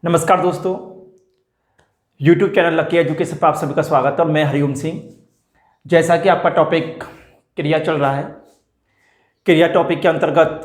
नमस्कार दोस्तों, YouTube channel lucky education पर आप सभी का स्वागत है। मैं हरिओम सिंह। जैसा कि आपका टॉपिक क्रिया चल रहा है, क्रिया टॉपिक के अंतर्गत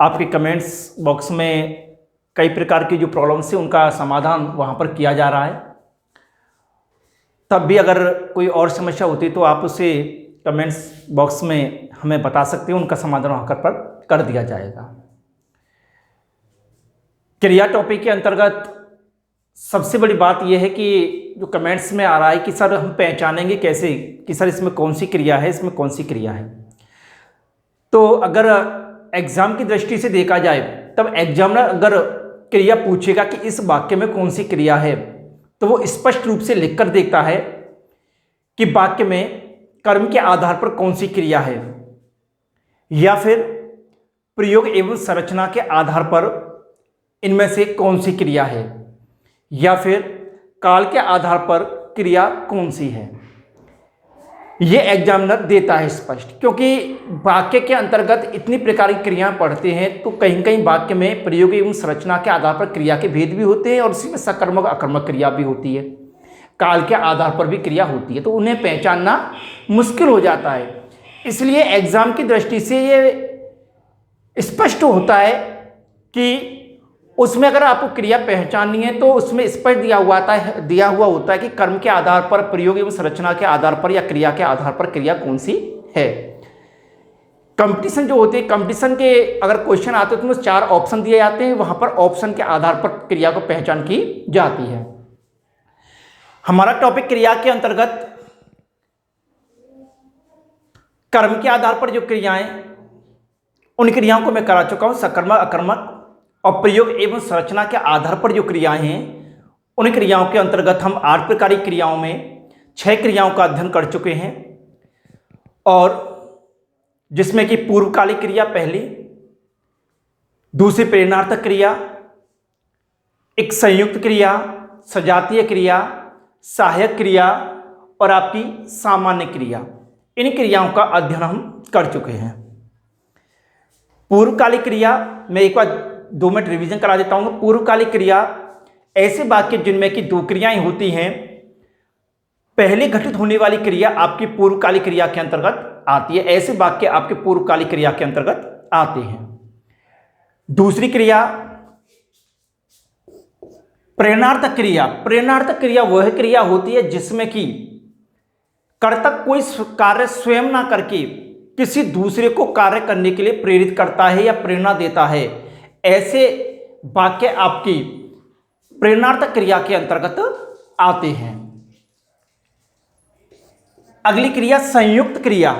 आपके कमेंट्स बॉक्स में कई प्रकार की जो प्रॉब्लम्स हैं उनका समाधान वहाँ पर किया जा रहा है। तब भी अगर कोई और समस्या होती तो आप उसे कमेंट्स बॉक्स में हमें बता सकते हैं, उनका समाधान वहाँ पर कर दिया जाएगा। क्रिया टॉपिक के अंतर्गत सबसे बड़ी बात यह है कि जो कमेंट्स में आ रहा है कि सर हम पहचानेंगे कैसे कि सर इसमें कौन सी क्रिया है, इसमें कौन सी क्रिया है। तो अगर एग्जाम की दृष्टि से देखा जाए तब एग्जामिनर अगर क्रिया पूछेगा कि इस वाक्य में कौन सी क्रिया है तो वो स्पष्ट रूप से लिखकर देखता है कि वाक्य में कर्म के आधार पर कौन सी क्रिया है, या फिर प्रयोग एवं संरचना के आधार पर इनमें से कौन सी क्रिया है, या फिर काल के आधार पर क्रिया कौन सी है। यह एग्जामिनर देता है स्पष्ट, क्योंकि वाक्य के अंतर्गत इतनी प्रकार की क्रियाएं पढ़ते हैं तो कहीं कहीं वाक्य में प्रयोग एवं संरचना के आधार पर क्रिया के भेद भी होते हैं और इसी में सकर्मक अकर्मक क्रिया भी होती है, काल के आधार पर भी क्रिया होती है, तो उन्हें पहचानना मुश्किल हो जाता है। इसलिए एग्जाम की दृष्टि से ये स्पष्ट होता है कि उसमें अगर आपको क्रिया पहचाननी है तो उसमें स्पष्ट दिया हुआ होता है कि कर्म के आधार पर, प्रयोग एवं संरचना के आधार पर या क्रिया के आधार पर क्रिया कौन सी है। कंपटीशन जो होते हैं, कंपटीशन के अगर क्वेश्चन आते हैं तो उसमें 4 ऑप्शन दिए जाते हैं, वहां पर ऑप्शन के आधार पर क्रिया को पहचान की जाती है। हमारा टॉपिक क्रिया के अंतर्गत कर्म के आधार पर जो क्रियाएं, उन क्रियाओं को मैं करा चुका हूं। सकर्मक, अकर्मक और प्रयोग एवं संरचना के आधार पर जो क्रियाएं हैं उन क्रियाओं के अंतर्गत हम 8 प्रकार की क्रियाओं में 6 क्रियाओं का अध्ययन कर चुके हैं, और जिसमें कि पूर्वकालिक क्रिया पहली, दूसरी प्रेरणार्थक क्रिया, एक संयुक्त क्रिया, सजातीय क्रिया, सहायक क्रिया और आपकी सामान्य क्रिया। इन क्रियाओं का अध्ययन हम कर चुके हैं। पूर्वकालिक क्रिया में एक बार 2 मिनट रिवीजन करा देता हूं। पूर्वकालिक क्रिया ऐसे वाक्य जिनमें कि 2 क्रियाएं होती हैं। पहले घटित होने वाली क्रिया आपकी पूर्वकालिक क्रिया के अंतर्गत आती है, ऐसे वाक्य आपके पूर्वकालिक क्रिया के अंतर्गत आते हैं। दूसरी क्रिया प्रेरणार्थक क्रिया। प्रेरणार्थक क्रिया वह क्रिया होती है जिसमें कि कर्ता कोई कार्य स्वयं ना करके किसी दूसरे को कार्य करने के लिए प्रेरित करता है या प्रेरणा देता है। ऐसे वाक्य आपकी प्रेरणार्थक क्रिया के अंतर्गत आते हैं। अगली क्रिया संयुक्त क्रिया।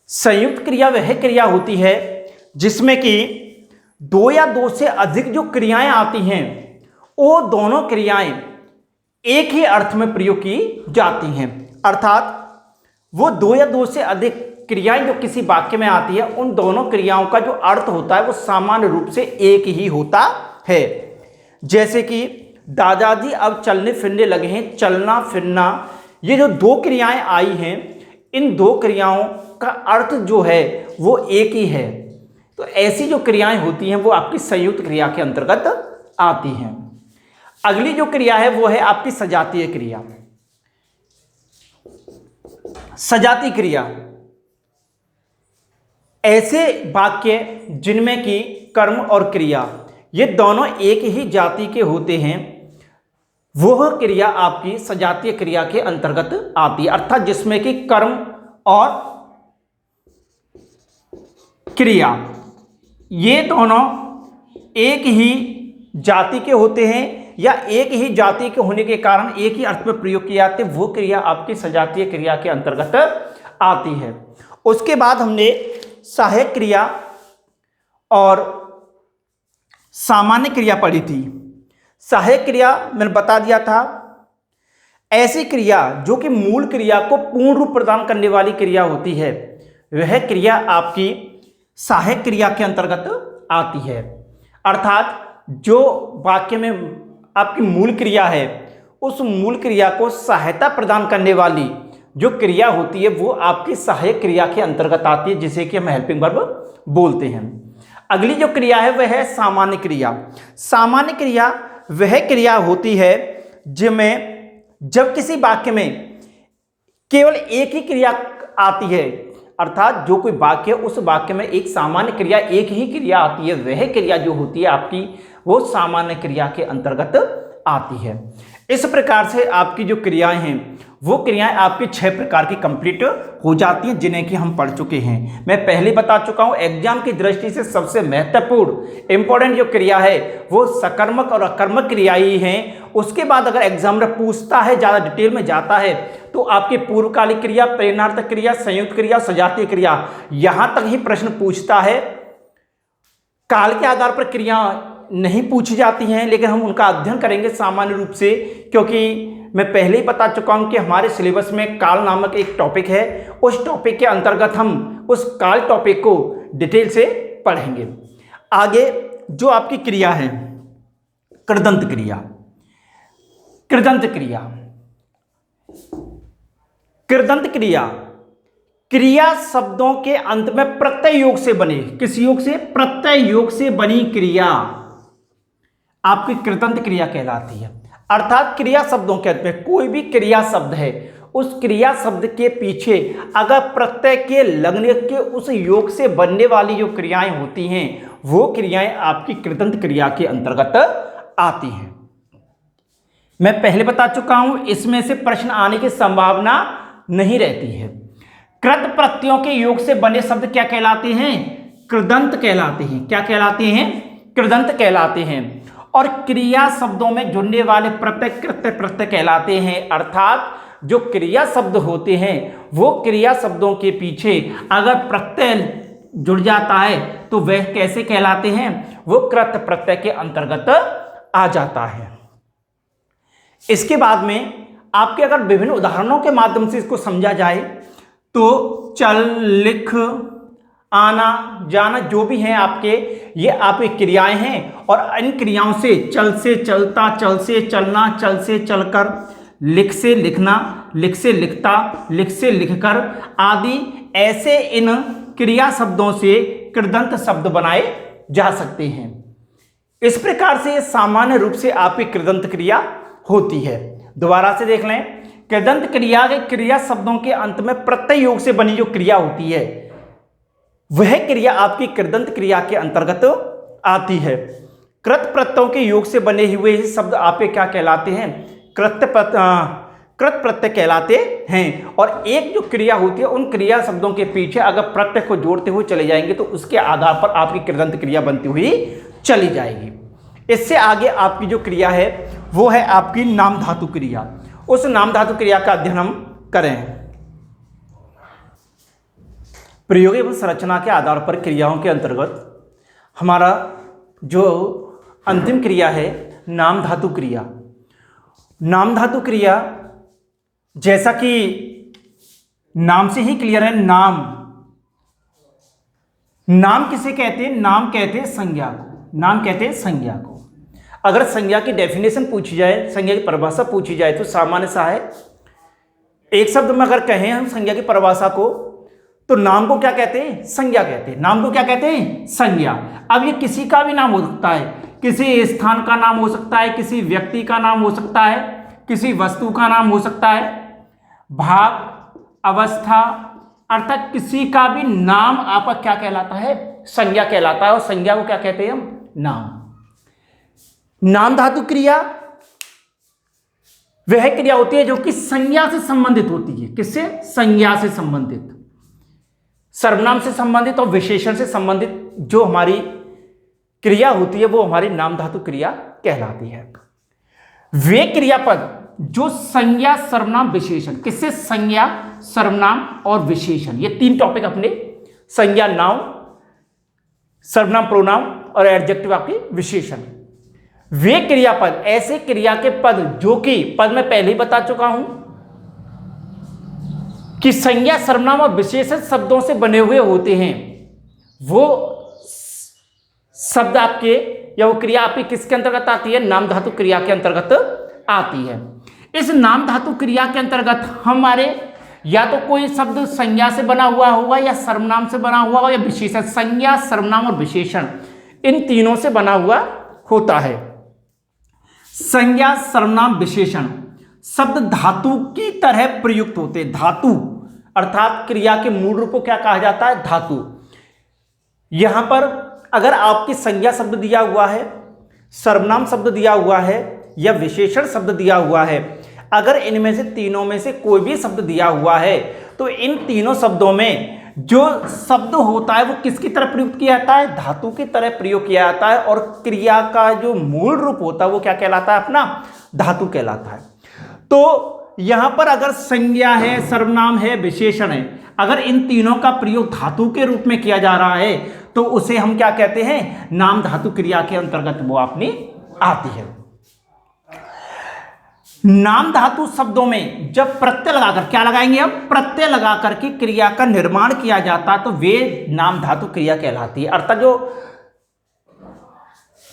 संयुक्त क्रिया वह क्रिया होती है जिसमें कि 2 या 2 से अधिक जो क्रियाएं आती हैं वो दोनों क्रियाएं एक ही अर्थ में प्रयोग की जाती हैं। अर्थात वो 2 या 2 से अधिक क्रियाएं जो किसी वाक्य में आती है उन दोनों क्रियाओं का जो अर्थ होता है वो सामान्य रूप से एक ही होता है। जैसे कि दादाजी अब चलने फिरने लगे हैं, चलना फिरना, ये जो 2 क्रियाएं आई हैं इन 2 क्रियाओं का अर्थ जो है वो एक ही है। तो ऐसी जो क्रियाएं होती हैं वो आपकी संयुक्त क्रिया के अंतर्गत आती हैं। अगली जो क्रिया है वो है आपकी सजातीय क्रिया। सजातीय क्रिया ऐसे वाक्य जिनमें कि कर्म और क्रिया ये दोनों एक ही जाति के होते हैं, वह क्रिया आपकी सजातीय क्रिया के अंतर्गत आती है। अर्थात जिसमें कि कर्म और क्रिया ये दोनों एक ही जाति के होते हैं या एक ही जाति के होने के कारण एक ही अर्थ में प्रयोग किए जाते, वो क्रिया आपकी सजातीय क्रिया के अंतर्गत आती है। उसके बाद हमने सहायक क्रिया और सामान्य क्रिया पढ़ी थी। सहायक क्रिया मैंने बता दिया था, ऐसी क्रिया जो कि मूल क्रिया को पूर्ण रूप प्रदान करने वाली क्रिया होती है, वह क्रिया आपकी सहायक क्रिया के अंतर्गत आती है। अर्थात जो वाक्य में आपकी मूल क्रिया है उस मूल क्रिया को सहायता प्रदान करने वाली जो क्रिया होती है वो आपकी सहायक क्रिया के अंतर्गत आती है, जिसे कि हम हेल्पिंग वर्ब बोलते हैं। अगली जो क्रिया है वह है सामान्य क्रिया। सामान्य क्रिया वह क्रिया होती है जिसमें जब किसी वाक्य में केवल एक ही क्रिया आती है, अर्थात जो कोई वाक्य है उस वाक्य में एक सामान्य क्रिया, एक ही क्रिया आती है, वह क्रिया जो होती है आपकी वो सामान्य क्रिया के अंतर्गत आती है। इस प्रकार से आपकी जो क्रियाएं हैं वो क्रियाएं आपकी 6 प्रकार की कंप्लीट हो जाती हैं, जिन्हें कि हम पढ़ चुके हैं। मैं पहले बता चुका हूं, एग्जाम की दृष्टि से सबसे महत्वपूर्ण इंपॉर्टेंट जो क्रिया है वो सकर्मक और अकर्मक क्रियाएं ही हैं। उसके बाद अगर एग्जामिनर पूछता है, ज़्यादा डिटेल में जाता है, तो आपकी पूर्वकालिक क्रिया, प्रेरणार्थक क्रिया, संयुक्त क्रिया, सजातीय क्रिया, यहां तक ही प्रश्न पूछता है। काल के आधार पर क्रिया नहीं पूछी जाती हैं, लेकिन हम उनका अध्ययन करेंगे सामान्य रूप से, क्योंकि मैं पहले ही बता चुका हूं कि हमारे सिलेबस में काल नामक एक टॉपिक है। उस टॉपिक के अंतर्गत हम उस काल टॉपिक को डिटेल से पढ़ेंगे। आगे जो आपकी क्रिया है कृदंत क्रिया। कृदंत क्रिया, कृदंत क्रिया क्रिया शब्दों के अंत में प्रत्यय योग से बने, किस योग से? प्रत्यय योग से बनी क्रिया आपकी कृदंत क्रिया कहलाती है। अर्थात क्रिया शब्दों के अंत में कोई भी क्रिया शब्द है, उस क्रिया शब्द के पीछे अगर प्रत्यय के लगने के उस योग से बनने वाली जो क्रियाएं होती हैं वो क्रियाएं आपकी कृदंत क्रिया के अंतर्गत आती हैं। मैं पहले बता चुका हूं, इसमें से प्रश्न आने की संभावना नहीं रहती है। कृत प्रत्ययों के योग से बने शब्द क्या कहलाते हैं? कृदंत कहलाते हैं। क्या कहलाते हैं? कृदंत कहलाते हैं। और क्रिया शब्दों में जुड़ने वाले प्रत्यय कृत्य प्रत्यय कहलाते हैं। अर्थात जो क्रिया शब्द होते हैं वो क्रिया शब्दों के पीछे अगर प्रत्यय जुड़ जाता है तो वह कैसे कहलाते हैं? वो कृत्य प्रत्यय के अंतर्गत आ जाता है। इसके बाद में आपके अगर विभिन्न उदाहरणों के माध्यम से इसको समझा जाए तो चल, लिख, आना, जाना जो भी हैं आपके, ये आपकी क्रियाएं हैं। और इन क्रियाओं से चल से चलता, चल से चलना, चल से चलकर, लिख से लिखना, लिख से लिखता, लिख से लिखकर आदि ऐसे इन क्रिया शब्दों से कृदंत शब्द बनाए जा सकते हैं। इस प्रकार से सामान्य रूप से आपकी कृदंत क्रिया होती है। दोबारा से देख लें, कृदंत क्रिया के क्रिया शब्दों के अंत में प्रत्यय योग से बनी जो क्रिया होती है वह क्रिया आपकी कृदंत क्रिया के अंतर्गत आती है। कृत प्रत्ययों के योग से बने हुए शब्द आपके क्या कहलाते हैं? कृत प्रत्यय कहलाते हैं। और एक जो क्रिया होती है उन क्रिया शब्दों के पीछे अगर प्रत्यय को जोड़ते हुए चले जाएंगे तो उसके आधार पर आपकी कृदंत क्रिया बनती हुई चली जाएगी। इससे आगे आपकी जो क्रिया है वो है आपकी नाम धातु क्रिया। उस नाम धातु क्रिया का अध्ययन हम करें। प्रयोग एवं संरचना के आधार पर क्रियाओं के अंतर्गत हमारा जो अंतिम क्रिया है नाम धातु क्रिया। नाम धातु क्रिया जैसा कि नाम से ही क्लियर है, नाम किसे कहते हैं? नाम कहते हैं संज्ञा को। नाम कहते हैं संज्ञा को। अगर संज्ञा की डेफिनेशन पूछी जाए, संज्ञा की परिभाषा पूछी जाए तो सामान्य सा है। एक शब्द में अगर कहें हम संज्ञा की परिभाषा को तो नाम को क्या कहते हैं? संज्ञा कहते हैं। नाम को क्या कहते हैं? संज्ञा। अब ये किसी का भी नाम हो सकता है, किसी स्थान का नाम हो सकता है, किसी व्यक्ति का नाम हो सकता है, किसी वस्तु का नाम हो सकता है, भाव, अवस्था, अर्थात किसी का भी नाम आपका क्या कहलाता है? संज्ञा कहलाता है। और संज्ञा को क्या कहते हैं हम? नाम। नाम धातु क्रिया वह क्रिया होती है जो कि संज्ञा से संबंधित होती है। किससे? संज्ञा से संबंधित, सर्वनाम से संबंधित और विशेषण से संबंधित जो हमारी क्रिया होती है वो हमारी नाम धातु क्रिया कहलाती है। वे क्रियापद जो संज्ञा, सर्वनाम, विशेषण, किससे? संज्ञा, सर्वनाम और विशेषण, ये 3 टॉपिक अपने, संज्ञा, नाउन, सर्वनाम, प्रोनाउन और एडजेक्टिव आपके विशेषण। वे क्रियापद ऐसे क्रिया के पद जो कि पद में पहले ही बता चुका हूं कि संज्ञा, सर्वनाम और विशेषण शब्दों से बने हुए होते हैं। वो शब्द आपके या वो क्रिया आपकी किसके अंतर्गत आती है? नाम धातु क्रिया के अंतर्गत आती है। इस नाम धातु क्रिया के अंतर्गत हमारे या तो कोई शब्द संज्ञा से बना हुआ होगा या सर्वनाम से बना हुआ होगा या विशेषण। संज्ञा, सर्वनाम और विशेषण इन तीनों से बना हुआ होता है। संज्ञा, सर्वनाम, विशेषण शब्द धातु की तरह प्रयुक्त होते हैं। धातु अर्थात क्रिया के मूल रूप को क्या कहा जाता है? धातु। यहां पर अगर आपकी संज्ञा शब्द दिया हुआ है, सर्वनाम शब्द दिया हुआ है या विशेषण शब्द दिया हुआ है, अगर इनमें से तीनों में से कोई भी शब्द दिया हुआ है तो इन तीनों शब्दों में जो शब्द होता है वो किसकी तरह प्रयुक्त किया जाता है? धातु की तरह प्रयोग किया जाता है। और क्रिया का जो मूल रूप होता है वो क्या कहलाता है? अपना धातु कहलाता है। तो यहां पर अगर संज्ञा है, सर्वनाम है, विशेषण है, अगर इन तीनों का प्रयोग धातु के रूप में किया जा रहा है तो उसे हम क्या कहते हैं? नाम धातु क्रिया के अंतर्गत वो अपनी आती है। नाम धातु शब्दों में जब प्रत्यय लगाकर, क्या लगाएंगे हम? प्रत्यय लगाकर के क्रिया का निर्माण किया जाता है तो वे नाम धातु क्रिया कहलाती है। अर्थात जो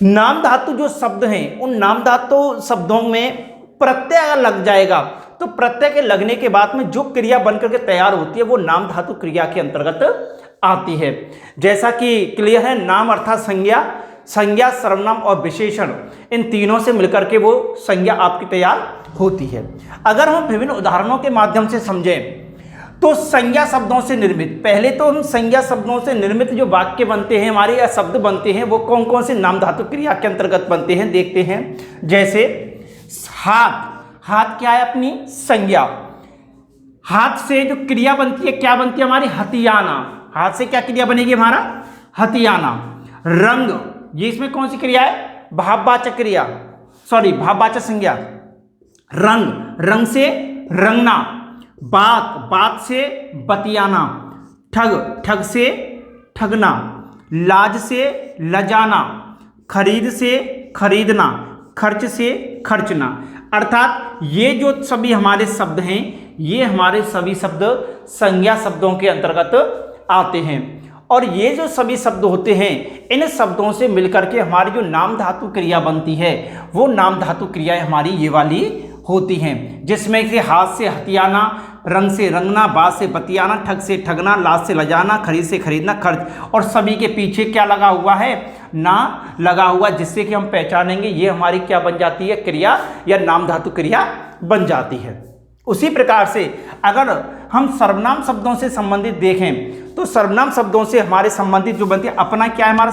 नाम धातु जो शब्द हैं उन नाम धातु शब्दों में प्रत्यय अगर लग जाएगा तो प्रत्यय के लगने के बाद में जो क्रिया बनकर के तैयार होती है वो नाम धातु क्रिया के अंतर्गत आती है। जैसा कि क्लियर है, नाम अर्थात संज्ञा, संज्ञा, सर्वनाम और विशेषण, इन तीनों से मिलकर के वो संज्ञा आपकी तैयार होती है। अगर हम विभिन्न उदाहरणों के माध्यम से समझें तो संज्ञा शब्दों से निर्मित, पहले तो हम संज्ञा शब्दों से निर्मित जो वाक्य बनते हैं हमारे या शब्द बनते हैं वो कौन कौन से नाम धातु क्रिया के अंतर्गत बनते हैं देखते हैं। जैसे हाथ, हाथ क्या है? अपनी संज्ञा। हाथ से जो क्रिया बनती है क्या बनती है हमारी? हथियाना। हाथ से क्या क्रिया बनेगी हमारा? हथियाना। रंग, ये इसमें कौन सी क्रिया है? भाववाचक क्रिया, सॉरी भाववाचक संज्ञा। रंग, रंग से रंगना। बात, बात से बतियाना। ठग, ठग से ठगना। लाज से लजाना। खरीद से खरीदना। खर्च से खर्चना। अर्थात ये जो सभी हमारे शब्द हैं ये हमारे सभी शब्द संज्ञा शब्दों के अंतर्गत आते हैं। और ये जो सभी शब्द होते हैं इन शब्दों से मिलकर के हमारी जो नाम धातु क्रिया बनती है वो नाम धातु क्रियाएं हमारी ये वाली होती हैं, जिसमें कि हाथ से हथियाना, रंग से रंगना, बात से बतियाना, ठग से ठगना, लाज से लजाना, खरीद से खरीदना, खर्च, और सभी के पीछे क्या लगा हुआ है? ना लगा हुआ, जिससे कि हम पहचानेंगे ये हमारी क्या बन जाती है? क्रिया या नाम धातु क्रिया बन जाती है। उसी प्रकार से अगर हम सर्वनाम शब्दों से संबंधित देखें तो सर्वनाम शब्दों से हमारे संबंधित जो बनती है, अपना क्या है हमारा?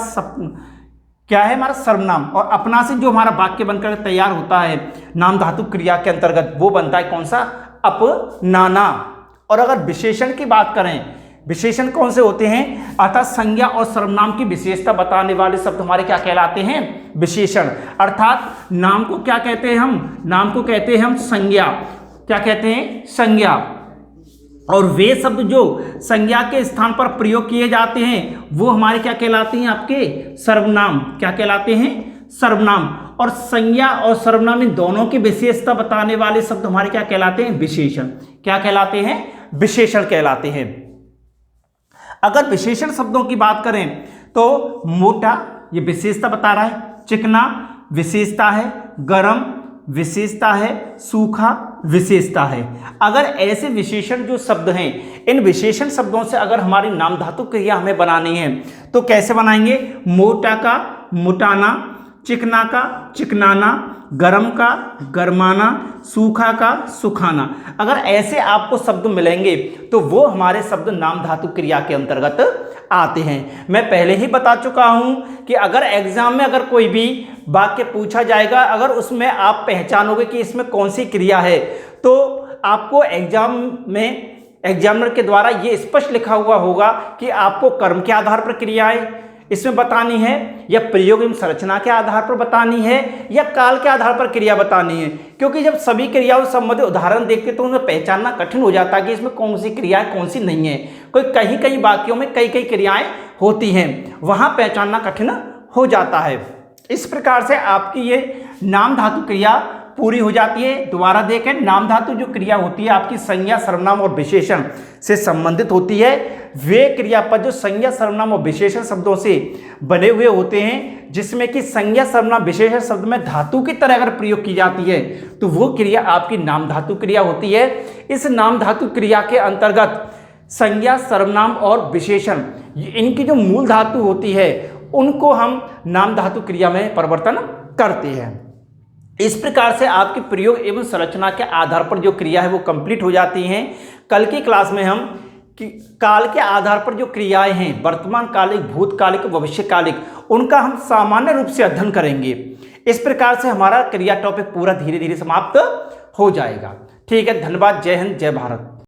क्या है हमारा? सर्वनाम। और अपना से जो हमारा वाक्य बनकर तैयार होता है नाम धातु क्रिया के अंतर्गत वो बनता है कौन सा? अपनाना। और अगर विशेषण की बात करें, विशेषण कौन से होते हैं? अर्थात संज्ञा और सर्वनाम की विशेषता बताने वाले शब्द हमारे क्या कहलाते हैं? विशेषण। अर्थात नाम को क्या कहते हैं हम? नाम को कहते हैं हम संज्ञा। क्या कहते हैं? संज्ञा। और वे शब्द जो संज्ञा के स्थान पर प्रयोग किए जाते हैं वो हमारे क्या कहलाते हैं? आपके सर्वनाम। क्या कहलाते हैं? सर्वनाम। और संज्ञा और सर्वनाम इन दोनों की विशेषता बताने वाले शब्द हमारे क्या कहलाते हैं? विशेषण। क्या कहलाते हैं? विशेषण कहलाते हैं। अगर विशेषण शब्दों की बात करें तो मोटा, ये विशेषता बता रहा है। चिकना विशेषता है। गरम विशेषता है। सूखा विशेषता है। अगर ऐसे विशेषण जो शब्द हैं इन विशेषण शब्दों से अगर हमारी नाम धातु क्रिया हमें बनानी है तो कैसे बनाएंगे? मोटा का मोटाना, चिकना का चिकनाना, गरम का गरमाना, सूखा का सुखाना। अगर ऐसे आपको शब्द मिलेंगे तो वो हमारे शब्द नाम धातु क्रिया के अंतर्गत आते हैं। मैं पहले ही बता चुका हूं कि अगर एग्जाम में अगर कोई भी वाक्य पूछा जाएगा, अगर उसमें आप पहचानोगे कि इसमें कौन सी क्रिया है तो आपको एग्जाम में एग्जामिनर के द्वारा ये स्पष्ट लिखा हुआ होगा कि आपको कर्म के आधार पर क्रियाएं इसमें बतानी है या प्रयोग एवं संरचना के आधार पर बतानी है या काल के आधार पर क्रिया बतानी है। क्योंकि जब सभी क्रियाओं संबंधित उदाहरण देखते तो उन्हें पहचानना कठिन हो जाता है कि इसमें कौन सी क्रियाएं कौन सी नहीं है। कोई कई कई वाक्यों में कई कई क्रियाएं होती हैं, वहां पहचानना कठिन हो जाता है। इस प्रकार से आपकी ये नाम धातु क्रिया पूरी हो जाती है। दोबारा देखें, नाम धातु जो क्रिया होती है आपकी संज्ञा, सर्वनाम और विशेषण से संबंधित होती है। वे क्रियापद जो संज्ञा, सर्वनाम और विशेषण शब्दों से बने हुए होते हैं, जिसमें कि संज्ञा, सर्वनाम, विशेषण शब्द में धातु की तरह अगर प्रयोग की जाती है तो वो क्रिया आपकी नाम धातु क्रिया होती है। इस नाम धातु क्रिया के अंतर्गत संज्ञा, सर्वनाम और विशेषण इनकी जो मूल धातु होती है उनको हम नाम धातु क्रिया में परिवर्तन करते हैं। इस प्रकार से आपके प्रयोग एवं संरचना के आधार पर जो क्रिया है वो कंप्लीट हो जाती हैं। कल की क्लास में हम काल के आधार पर जो क्रियाएं हैं, वर्तमान कालिक, भूतकालिक, भविष्यकालिक, उनका हम सामान्य रूप से अध्ययन करेंगे। इस प्रकार से हमारा क्रिया टॉपिक पूरा धीरे धीरे समाप्त हो जाएगा। ठीक है, धन्यवाद। जय हिंद, जय भारत।